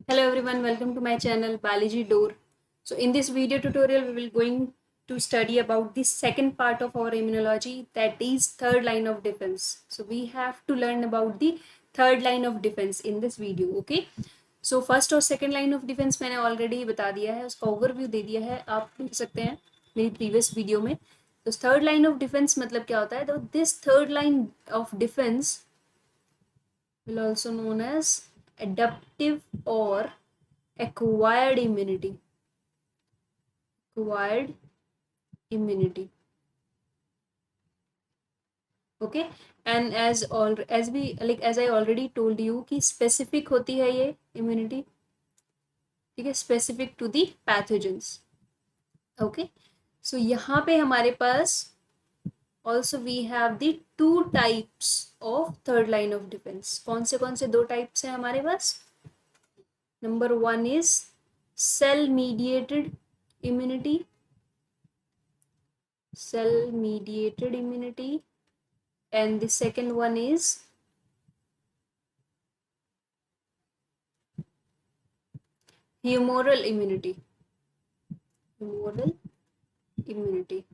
Hello everyone, welcome to my channel Biology Door. So in this video tutorial we will going to study about the second part of our immunology, that is third line of defense. So we have to learn about the third line of defense in this video. Okay, so first और second line of defense मैंने already बता दिया है, उसका overview दे दिया है, आप देख सकते हैं मेरी previous video में. तो third line of defense मतलब क्या होता है? तो this third line of defense will also known as adaptive or acquired immunity. Acquired immunity. Okay, and as I already told you कि specific होती है ये immunity, ठीक है, specific to the pathogens. Okay, so यहाँ पे हमारे पास also we have the two types of third line of defense. कौन से दो types हैं हमारे पास? Number one is cell mediated immunity. Cell mediated immunity, and the second one is humoral immunity. Humoral immunity.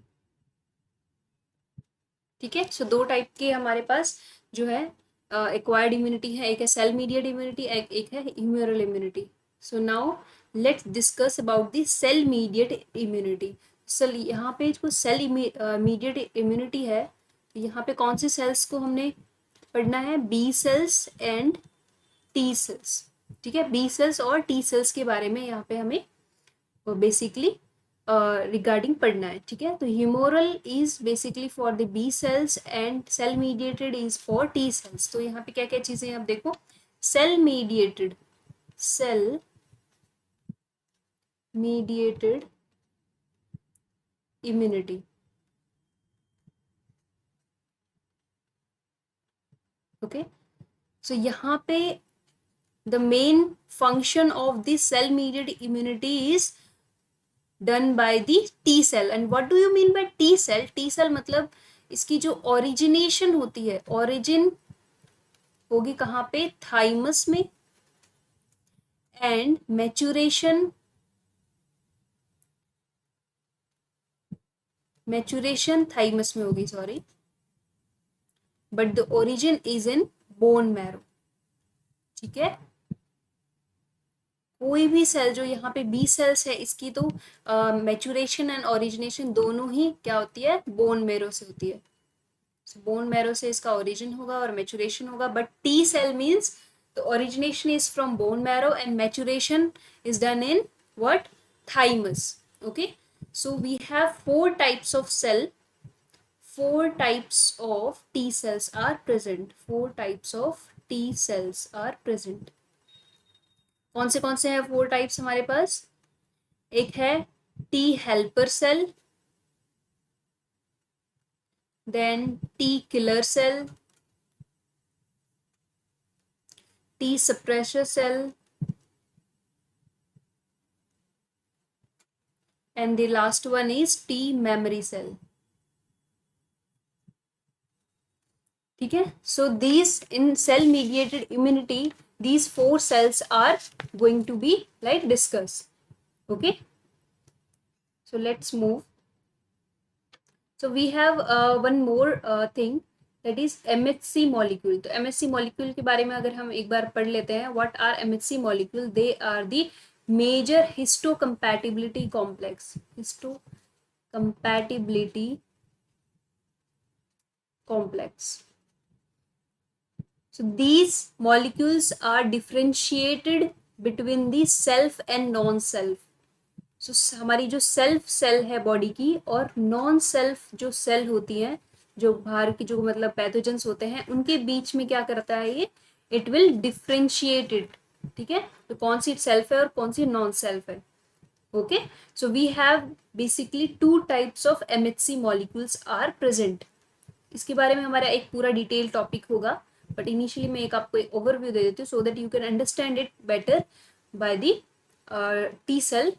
ठीक है, सो दो टाइप के हमारे पास जो है एक्वायर्ड इम्यूनिटी है, एक है सेल मीडिएट इम्यूनिटी, एक है humoral immunity. So now let's discuss about the cell mediated immunity. Cell यहाँ पे जो सेल मीडिएट इम्यूनिटी है, तो यहाँ पे कौन से सेल्स को हमने पढ़ना है? B cells and T cells. ठीक है, बी सेल्स और टी सेल्स के बारे में यहाँ पे हमें बेसिकली रिगार्डिंग पढ़ना है. ठीक है, तो humoral is basically for the B cells and cell mediated is for T cells. तो यहाँ पे क्या क्या चीजें आप देखो. Cell mediated immunity. Okay, so यहाँ पे the main function of the cell mediated immunity is done by the T cell. And what do you mean by T cell? T cell मतलब इसकी जो origination होती है, origin होगी कहाँ पे? थाइमस में, and maturation थाइमस में होगी, sorry, but the origin is in bone marrow. ठीक है, कोई भी सेल जो यहाँ पे बी सेल्स है, इसकी तो मैचुरेशन एंड ओरिजिनेशन दोनों ही क्या होती है? बोन मैरो से होती है. बोन मैरो से इसका ओरिजिन होगा और मैचुरेशन होगा. But T cell means the origination is from bone marrow and maturation is done in what? Thymus. Okay, so we have four types of cell. Four types of T cells are present. Four types of T cells are present. कौन से हैं four types हमारे पास? एक है T helper cell, then T killer cell, T suppressor cell, and the last one is T memory cell. ठीक है, so these in cell mediated immunity, these four cells are going to be like discussed. Okay, so let's move. So we have one more thing, that is MHC molecule. तो MHC molecule के बारे में अगर हम एक बार पढ़ लेते हैं, what are MHC molecule? They are the major histocompatibility complex. Histocompatibility complex. So these molecules are differentiated between the self and non-self. So हमारी जो सेल्फ सेल है बॉडी की और नॉन सेल्फ जो सेल होती है, जो बाहर की जो मतलब पैथोजेंस होते हैं, उनके बीच में क्या करता है ये? It will differentiate it. ठीक है, तो कौन सी सेल्फ है और कौन सी नॉन सेल्फ है. Okay, so we have basically two types of MHC molecules are present. इसके बारे में हमारा एक पूरा डिटेल टॉपिक होगा, बट इनिशियली मैं एक आपको एक ओवरव्यू दे देती हूँ so that you can understand it better by the T cell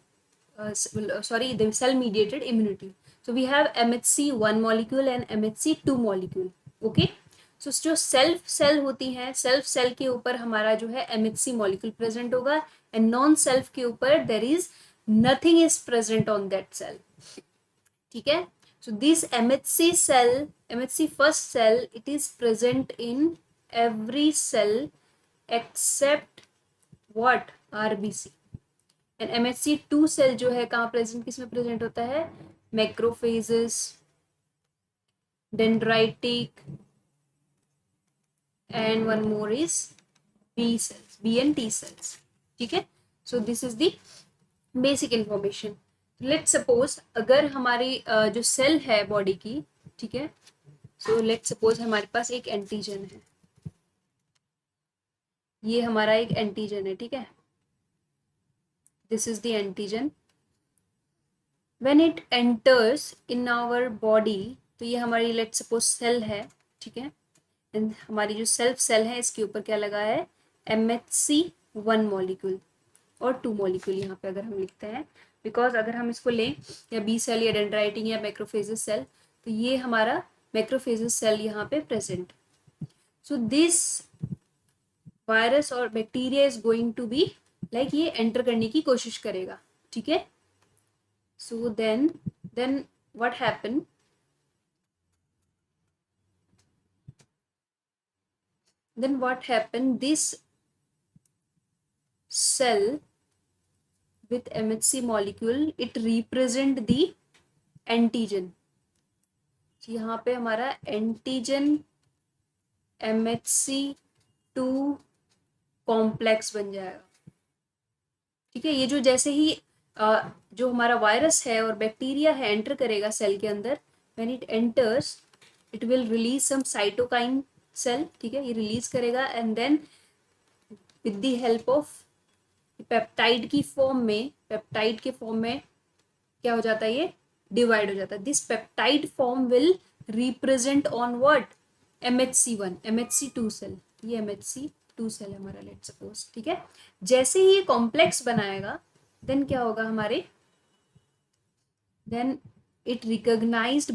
the cell mediated immunity. So we have MHC1 molecule and MHC2 molecule. Okay, सो जो सेल्फ सेल होती हैं, सेल्फ सेल के ऊपर हमारा जो है एमएचसी मॉलिक्यूल प्रेजेंट होगा, and non self के ऊपर there is nothing is present on that cell, ठीक है। So this MHC cell, MHC first cell, it is present in every cell except what, RBC. And MHC two cell जो है कहाँ प्रेजेंट, किसमें प्रेजेंट होता है, macrophages, dendritic, and one more is B cells, B and T cells, ठीक है। so this is the basic information. let's suppose अगर हमारी जो सेल है बॉडी की, ठीक है, so let's suppose हमारे पास एक एंटीजन है, ये हमारा एक एंटीजन है, ठीक है, this is the antigen. when it enters in our body, तो ये हमारी let's suppose सेल है, ठीक है, एंड हमारी जो सेल्फ सेल है इसके ऊपर क्या लगा है, MHC1 मॉलिक्यूल और 2 मॉलिक्यूल यहाँ पे अगर हम लिखते हैं, बिकॉज अगर हम इसको लें या बी सेल या डेंड्राइटिंग या मैक्रोफेजेस सेल, तो ये हमारा मैक्रोफेजेस सेल यहाँ पे प्रेजेंट। सो दिस वायरस और bacteria is going to be like, ये एंटर करने की कोशिश करेगा, ठीक है। So then what happen, then what happened, this cell with MHC molecule, it represent the antigen. यहाँ पे हमारा एंटीजन MHC2 कॉम्प्लेक्स बन जाएगा, ठीक है। ये जो जैसे ही जो हमारा वायरस है और बैक्टीरिया है एंटर करेगा सेल के अंदर, when it enters it will release some cytokine cell, ठीक है, ये रिलीज करेगा, and then with the help of peptide की फॉर्म में, पेप्टाइड के फॉर्म में क्या हो जाता है, ये डिवाइड हो जाता है। This peptide form will represent on what, MHC1, MHC2 cell, ये MHC2 सेल है हमारा, लेट्स सपोज, ठीक है। जैसे ही ये कॉम्प्लेक्स बनाएगा, देन क्या होगा हमारे, then it recognized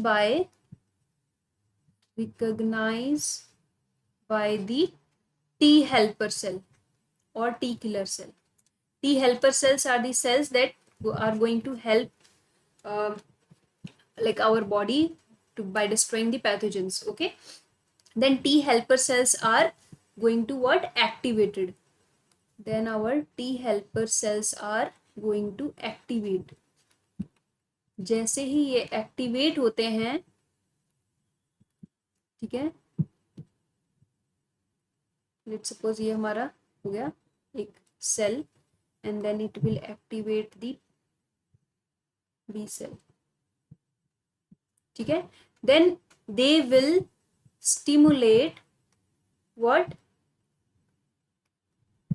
by the T helper cell or T killer cell. T helper cells are the cells that are going to help like our body to by destroying the pathogens, okay. Then T helper cells are going to what, activated, then our T helper cells are going to activate. जैसे ही ये activate होते हैं, ठीक है, let's suppose ये हमारा हो गया एक cell, and then it will activate the B cell, ठीक है। Then they will stimulate what,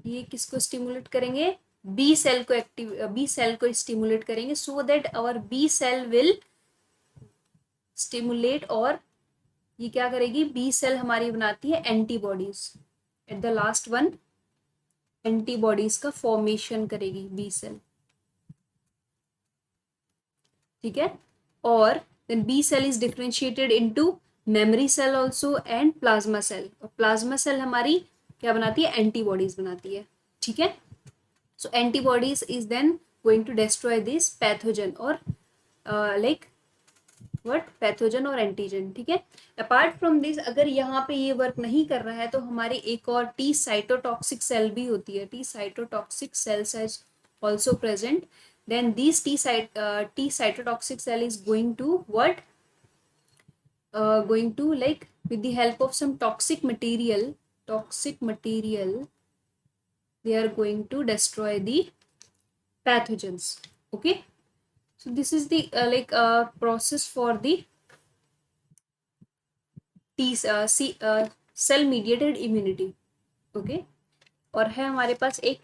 ये किसको स्टिमुलेट करेंगे, बी सेल को बी सेल को स्टिमुलेट करेंगे, so that our B cell will stimulate, और ये क्या करेगी, बी सेल हमारी बनाती है antibodies, at the last one antibodies का फॉर्मेशन करेगी बी सेल, ठीक है। और then B cell is differentiated into memory cell also and plasma cell, और प्लाज्मा सेल हमारी क्या बनाती है, एंटीबॉडीज बनाती है, ठीक है। So antibodies is then going to destroy this pathogen और लाइक व्हाट, पैथोजन और एंटीजन, ठीक है। अपार्ट फ्रॉम दिस, अगर यहाँ पे ये वर्क नहीं कर रहा है, तो हमारी एक और टी साइटोटॉक्सिक सेल भी होती है, T cytotoxic cells is also present. Then this T cytotoxic cell is going to what, going to like with the help of some toxic material they are going to destroy the pathogens, okay. So this is the process for the cell mediated immunity, okay. और है हमारे पास एक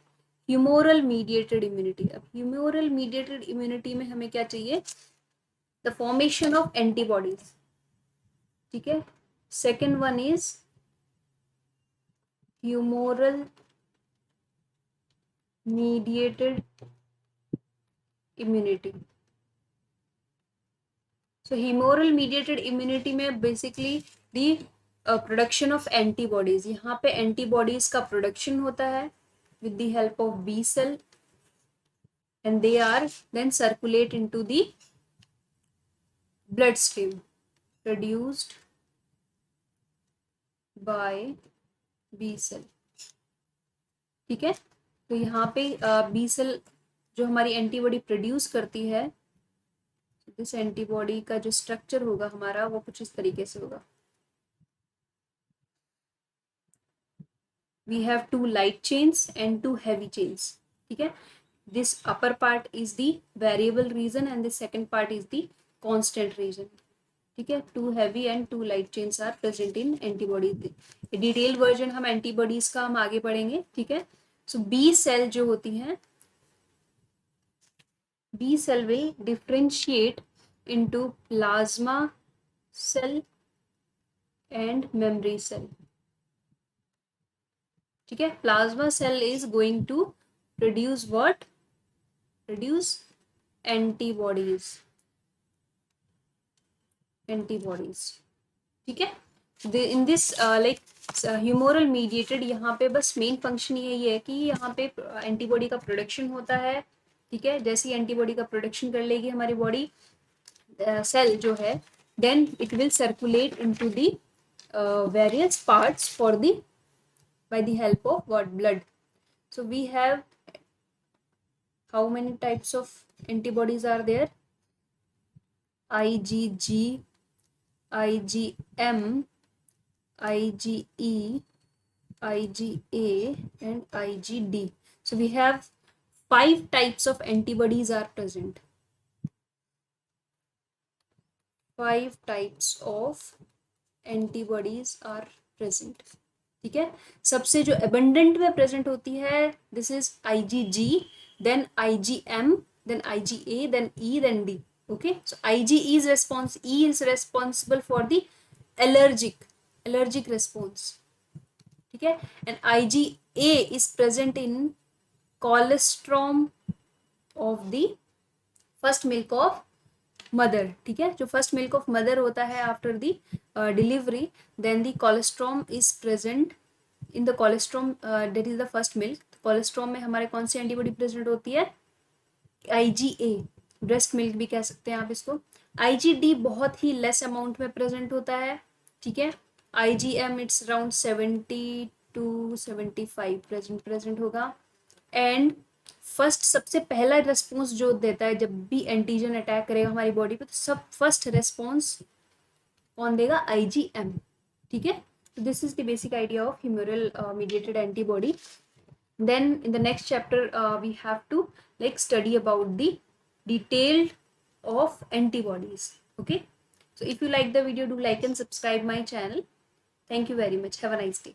humoral mediated immunity. अब humoral mediated immunity में हमें क्या चाहिए, द फॉर्मेशन ऑफ एंटीबॉडीज, ठीक है। Second one is humoral mediated immunity. So humoral mediated immunity में basically the production of antibodies, यहाँ पे एंटीबॉडीज का प्रोडक्शन होता है with the help of B cell and they are then circulate into the bloodstream produced by B cell. ठीक है, तो यहाँ पे बी सेल जो हमारी एंटीबॉडी प्रोड्यूस करती है, इस एंटीबॉडी का जो स्ट्रक्चर होगा हमारा वो कुछ इस तरीके से होगा. We have two light chains and two heavy chains. ठीक है, this upper part is the variable region and the second part is the constant region. ठीक है, two heavy and two light chains are present in antibody. Detail version हम antibodies का हम आगे पढ़ेंगे. ठीक है, सो बी सेल जो होती हैं, B cell will differentiate into plasma cell and memory cell. ठीक है, plasma cell is going to produce what, produce antibodies, antibodies. ठीक है, in this like humoral mediated, यहाँ पे बस मेन फंक्शन यही है कि यहाँ पे एंटीबॉडी का प्रोडक्शन होता है. ठीक है, जैसे ही एंटीबॉडी का प्रोडक्शन कर लेगी हमारी बॉडी सेल जो है, then it will circulate into the various parts for the by the help of what, blood. So we have how many types of antibodies are there? IgG, IgM, IgE, IgA and IgD. So we have 5 types of antibodies are present. 5 types of antibodies are present. ठीक है, सबसे जो abundant में present होती है, this is IgG, then IgM, then IgA, then E, then D. Okay, so E is responsible for the allergic response. ठीक है, and IgA is present in colostrum of the first milk of mother. ठीक है, जो first milk of mother होता है after the delivery, then the colostrum is present in the colostrum, that is the first milk. Colostrum में हमारे कौन सी antibody present होती है? IgA, ब्रेस्ट मिल्क भी कह सकते हैं आप इसको. IgD बहुत ही लेस अमाउंट में प्रेजेंट होता है. ठीक है, IgM it's around 70 to 75 present होगा. एंड फर्स्ट सबसे पहला रेस्पॉन्स जो देता है जब भी एंटीजन अटैक करेगा हमारी बॉडी पे, तो सब फर्स्ट रेस्पॉन्स कौन देगा? IgM. ठीक है, तो this is the basic idea of humoral mediated antibody. Then in the next chapter we have to like study about the detailed of antibodies. Okay, so if you like the video, do like and subscribe my channel. Thank you very much. Have a nice day.